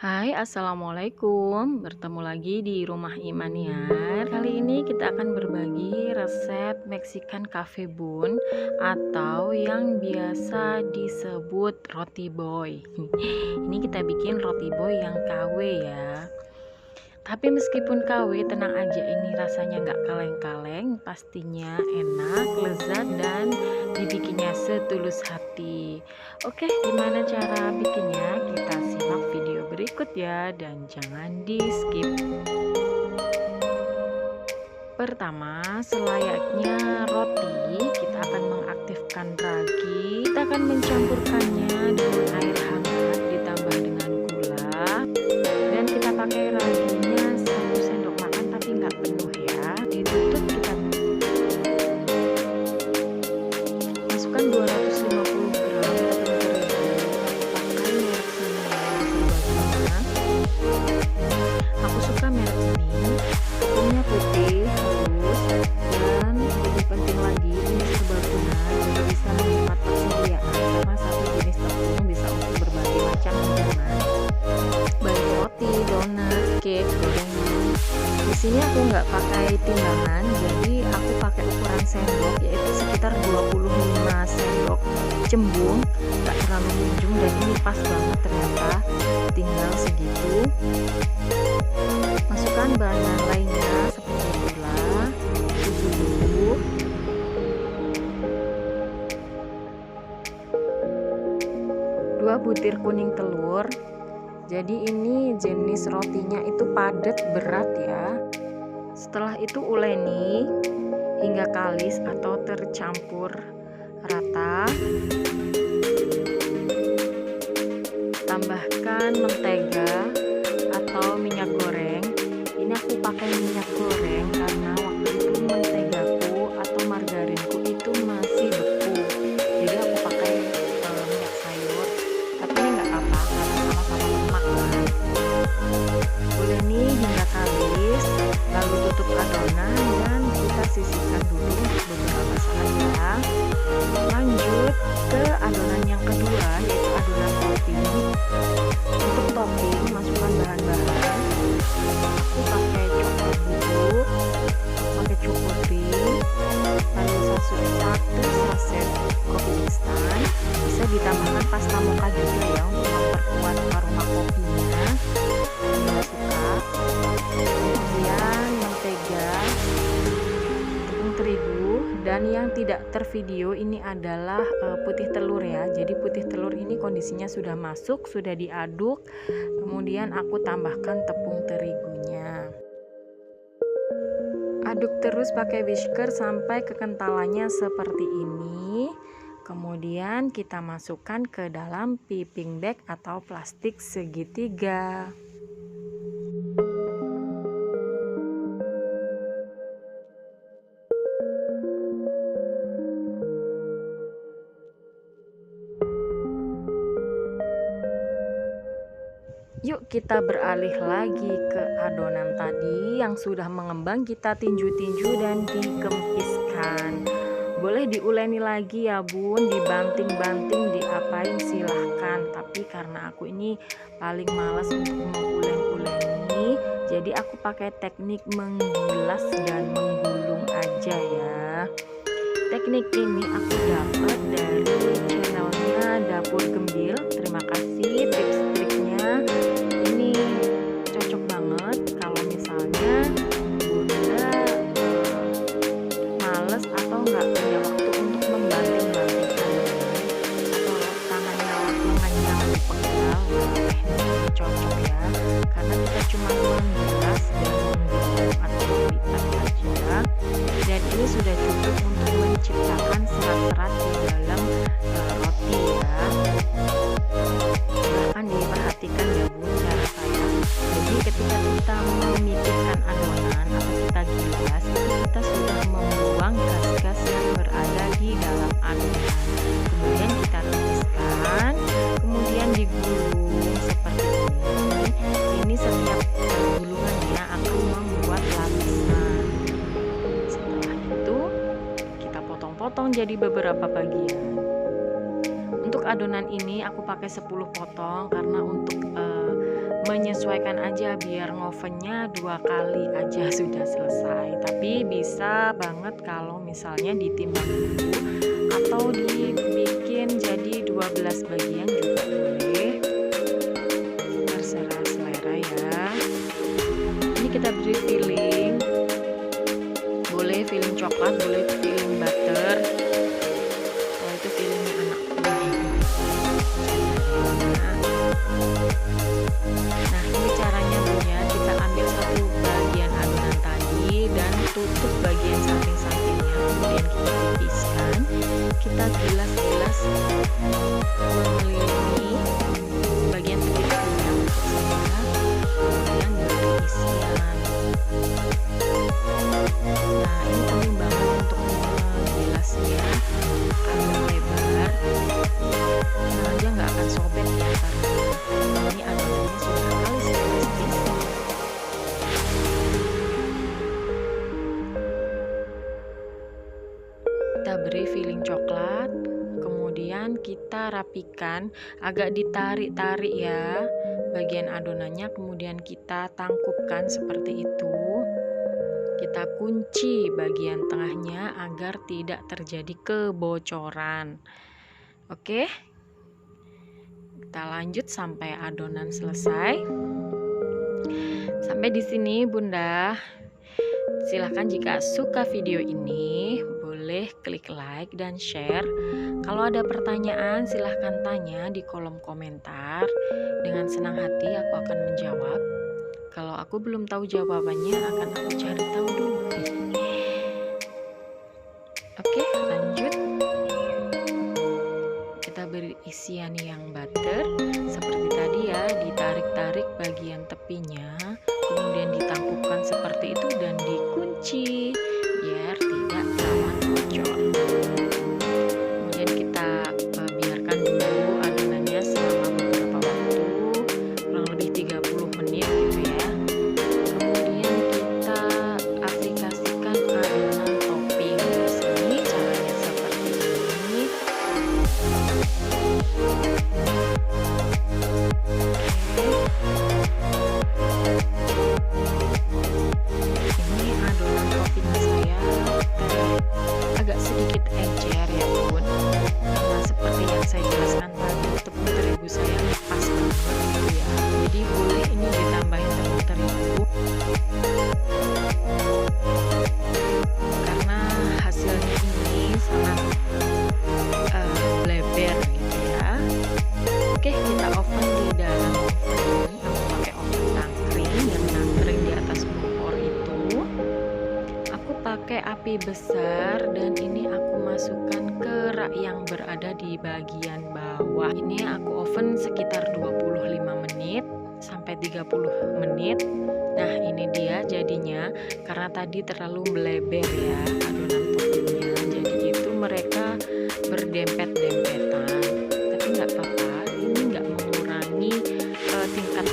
Hai, assalamualaikum. Bertemu lagi di rumah Imaniar. Kali ini kita akan berbagi resep Mexican Cafe Bun atau yang biasa disebut roti boy. Ini kita bikin roti boy yang KW ya. Tapi meskipun KW, tenang aja, ini rasanya nggak kaleng-kaleng, pastinya enak, lezat, dan dibikinnya setulus hati. Oke, gimana cara bikinnya? Kita simak video berikut ya, dan jangan di skip. Pertama, selayaknya roti, kita akan mengaktifkan ragi. Kita akan mencampurkannya dengan air hangat ditambah dengan gula, dan kita pakai raginya 1 sendok makan tapi nggak penuh ya. Ditutup, kita masukkan 250 gram tepung terigu. Pakai merek sini ya, serbaguna. Aku suka merek ini. Tepungnya putih, halus, dan lebih penting lagi ini serbaguna, jadi bisa menghemat persediaan karena satu jenis tepung bisa untuk berbagai macam hidangan, baik roti, donat, cake, gorengan. Di sini aku nggak pakai timbangan, jadi aku pakai ukuran sendok, yaitu sekitar 25 sendok cembung, nggak terlalu minjung, dan ini pas banget ternyata, tinggal segitu. Masukkan bahan lainnya seperti gula, susu bubuk, dua butir kuning telur. Jadi ini jenis rotinya itu padat berat ya. Setelah itu uleni hingga kalis atau tercampur rata. Tambahkan mentega atau minyak goreng. Ini aku pakai minyak goreng karena waktu itu mentegaku atau margarinku itu masih beku, jadi aku pakai minyak sayur, tapi ini nggak apa-apa karena sama-sama lemak kan. Uleni hingga kalis, lalu tutup adonan dan kita sisihkan dulu untuk beberapa saat ya. Lanjut ke adonan yang kedua, yaitu adonan topping. Untuk topping, masukkan bahan-bahan. Aku pakai coklat bubuk, pakai cukupin, lalu satu saset kopi instan. Bisa ditambahkan pasta mocha juga ya untuk memperkuat aroma kopinya. Bila suka. Kemudian mentega, tepung terigu, dan yang tidak tervideo ini adalah putih telur ya. Jadi putih telur ini kondisinya sudah masuk, sudah diaduk, kemudian aku tambahkan tepung terigunya. Aduk terus pakai whisker sampai kekentalannya seperti ini. Kemudian kita masukkan ke dalam piping bag atau plastik segitiga. Yuk kita beralih lagi ke adonan tadi yang sudah mengembang, kita tinju-tinju dan dikempiskan. Boleh diuleni lagi ya bun, dibanting-banting, diapain silahkan. Tapi karena aku ini paling males untuk mengulen-uleni, jadi aku pakai teknik menggilas dan menggulung aja ya. Teknik ini aku dapat dari channelnya Dapur Gembil. Terima kasih tips-triknya. Ini cocok banget kalau misalnya bunda males atau nggak punya waktu untuk membanting-banting adonan, atau tangannya lengannya pegal. Teknik ini cocok ya, karena kita cuma menggilas dan menggulung atau melipat aja, dan ini sudah cukup untuk menciptakan serat-serat di dalam roti ya. Silahkan diperhatikan ya bun cara saya. Jadi ketika kita memipihkan adonan atau kita gilas, itu kita sudah membuang gas-gas yang berada di dalam adonan. Kemudian kita tipiskan, kemudian digulung seperti ini. Ini setiap gulungannya akan membuat lapisan. Setelah itu kita potong-potong jadi beberapa bagian. Untuk adonan ini aku pakai 10 potong karena untuk menyesuaikan aja biar ngovennya 2 kali aja sudah selesai. Tapi bisa banget kalau misalnya ditimbang dulu atau dibikin jadi 12 bagian juga boleh. Terserah selera ya. Ini kita beri filling. Boleh filling coklat, boleh filling butter. Kalau itu fillingnya anakku. Nah, ini caranya Bun ya. Kita ambil satu bagian adonan tadi dan tutup bagian samping-sampingnya, kemudian kita tipiskan. Kita gilas-gilas mengelilingi bagian tepi-tepinya untuk saya, kemudian diberi isian. Nah, ini penting banget untuk menggilasnya agak lebar. Nah, dia nggak akan sobek ya karena ini adonannya sudah halus tipis. Kita beri filling coklat, kemudian kita rapikan, agak ditarik-tarik ya bagian adonannya, kemudian kita tangkupkan seperti itu. Kita kunci bagian tengahnya agar tidak terjadi kebocoran. Oke, kita lanjut sampai adonan selesai. Sampai di sini Bunda. Silahkan jika suka video ini boleh klik like dan share. Kalau ada pertanyaan silahkan tanya di kolom komentar. Dengan senang hati aku akan menjawab. Kalau aku belum tahu jawabannya akan aku cari tahu dulu. Oke, lanjut. Kita beri isian yang butter seperti tadi ya, ditarik-tarik bagian tepinya, kemudian ditangkupkan seperti itu dan dikunci biar tidak rawan bocor. Kemudian kita biarkan dulu adonannya selama beberapa waktu, kurang lebih 30 menit gitu ya. Kemudian kita aplikasikan adonan topping. Di sini caranya seperti ini. Ini adonan topping saya agak sedikit encer ya Bun, karena seperti yang saya jelaskan tadi tepung terigu saya pas banget gitu ya. Jadi boleh ini ditambahin tepung terigu karena hasilnya ini sangat bleber gitu ya. Oke, kita oven di dalam oven. Aku pakai oven tangkring yang tangkring di atas kompor itu. Aku pakai api besar dan ini aku masukkan ke rak yang berada di bagian bawah. Ini aku oven sekitar 25 menit sampai 30 menit. Nah, ini dia jadinya karena tadi terlalu melebar ya adonan toppingnya. Jadi itu mereka berdempet-dempetan. Tapi nggak apa-apa, ini nggak mengurangi tingkat